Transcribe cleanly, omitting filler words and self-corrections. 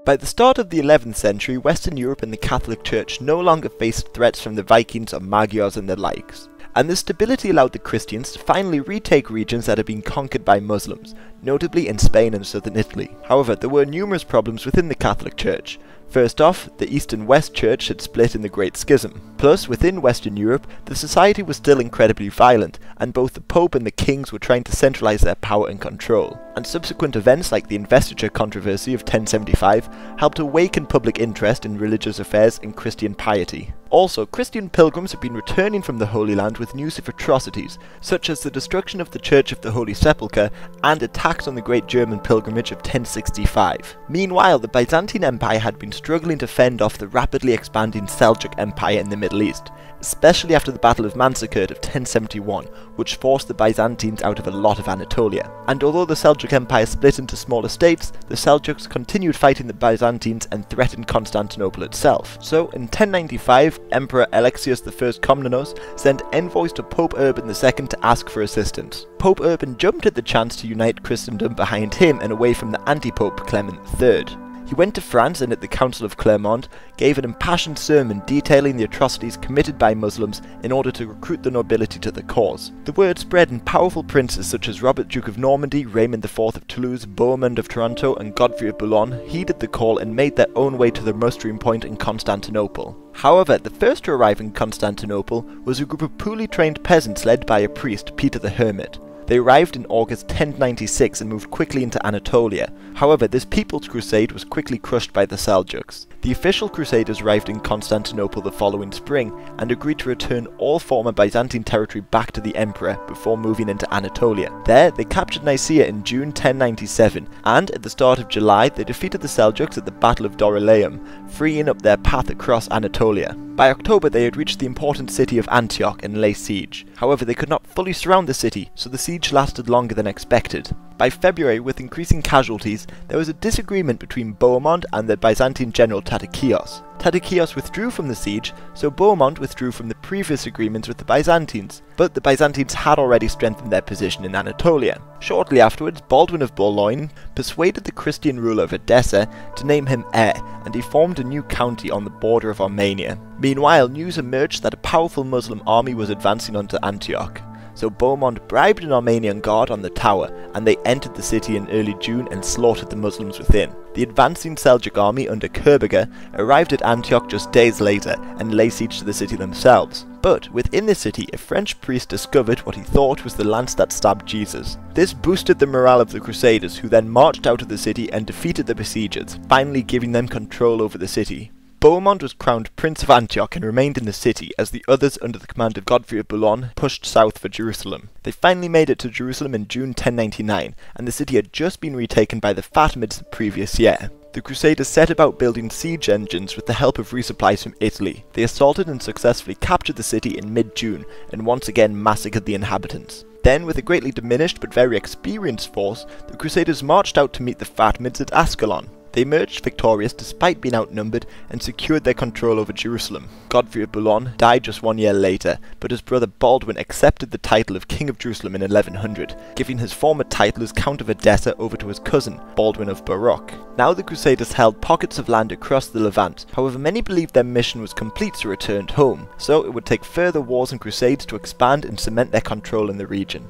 By the start of the 11th century, Western Europe and the Catholic Church no longer faced threats from the Vikings or Magyars and the likes, and this stability allowed the Christians to finally retake regions that had been conquered by Muslims, notably in Spain and southern Italy. However, there were numerous problems within the Catholic Church. First off, the East and West Church had split in the Great Schism. Plus, within Western Europe, the society was still incredibly violent, and both the Pope and the kings were trying to centralize their power and control. And subsequent events like the investiture controversy of 1075 helped awaken public interest in religious affairs and Christian piety. Also, Christian pilgrims have been returning from the Holy Land with news of atrocities, such as the destruction of the Church of the Holy Sepulchre and attacks on the Great German Pilgrimage of 1065. Meanwhile, the Byzantine Empire had been struggling to fend off the rapidly expanding Seljuk Empire in the Middle East, especially after the Battle of Manzikert of 1071, which forced the Byzantines out of a lot of Anatolia. And although the Seljuk Empire split into smaller states, the Seljuks continued fighting the Byzantines and threatened Constantinople itself. So, in 1095, Emperor Alexius I Komnenos sent envoys to Pope Urban II to ask for assistance. Pope Urban jumped at the chance to unite Christendom behind him and away from the anti-Pope Clement III. He went to France and at the Council of Clermont gave an impassioned sermon detailing the atrocities committed by Muslims in order to recruit the nobility to the cause. The word spread and powerful princes such as Robert Duke of Normandy, Raymond IV of Toulouse, Bohemond of Toronto and Godfrey of Boulogne heeded the call and made their own way to the mustering point in Constantinople. However, the first to arrive in Constantinople was a group of poorly trained peasants led by a priest, Peter the Hermit. They arrived in August 1096 and moved quickly into Anatolia. However, this People's Crusade was quickly crushed by the Seljuks. The official Crusaders arrived in Constantinople the following spring and agreed to return all former Byzantine territory back to the Emperor before moving into Anatolia. There, they captured Nicaea in June 1097, and at the start of July they defeated the Seljuks at the Battle of Dorylaeum, freeing up their path across Anatolia. By October they had reached the important city of Antioch and lay siege. However, they could not fully surround the city, so the siege lasted longer than expected. By February, with increasing casualties, there was a disagreement between Bohemond and the Byzantine general Tatikios. Tatikios withdrew from the siege, so Bohemond withdrew from the previous agreements with the Byzantines, but the Byzantines had already strengthened their position in Anatolia. Shortly afterwards, Baldwin of Boulogne persuaded the Christian ruler of Edessa to name him heir, and he formed a new county on the border of Armenia. Meanwhile, news emerged that a powerful Muslim army was advancing onto Antioch. So Bohemond bribed an Armenian guard on the tower, and they entered the city in early June and slaughtered the Muslims within. The advancing Seljuk army under Kurbaga arrived at Antioch just days later and lay siege to the city themselves. But within the city, a French priest discovered what he thought was the lance that stabbed Jesus. This boosted the morale of the Crusaders, who then marched out of the city and defeated the besiegers, finally giving them control over the city. Bohemond was crowned Prince of Antioch and remained in the city as the others under the command of Godfrey of Boulogne pushed south for Jerusalem. They finally made it to Jerusalem in June 1099, and the city had just been retaken by the Fatimids the previous year. The Crusaders set about building siege engines with the help of resupplies from Italy. They assaulted and successfully captured the city in mid-June and once again massacred the inhabitants. Then, with a greatly diminished but very experienced force, the Crusaders marched out to meet the Fatimids at Ascalon. They emerged victorious despite being outnumbered and secured their control over Jerusalem. Godfrey of Boulogne died just 1 year later, but his brother Baldwin accepted the title of King of Jerusalem in 1100, giving his former title as Count of Edessa over to his cousin, Baldwin of Baroque. Now the Crusaders held pockets of land across the Levant, however many believed their mission was complete so returned home, so it would take further wars and crusades to expand and cement their control in the region.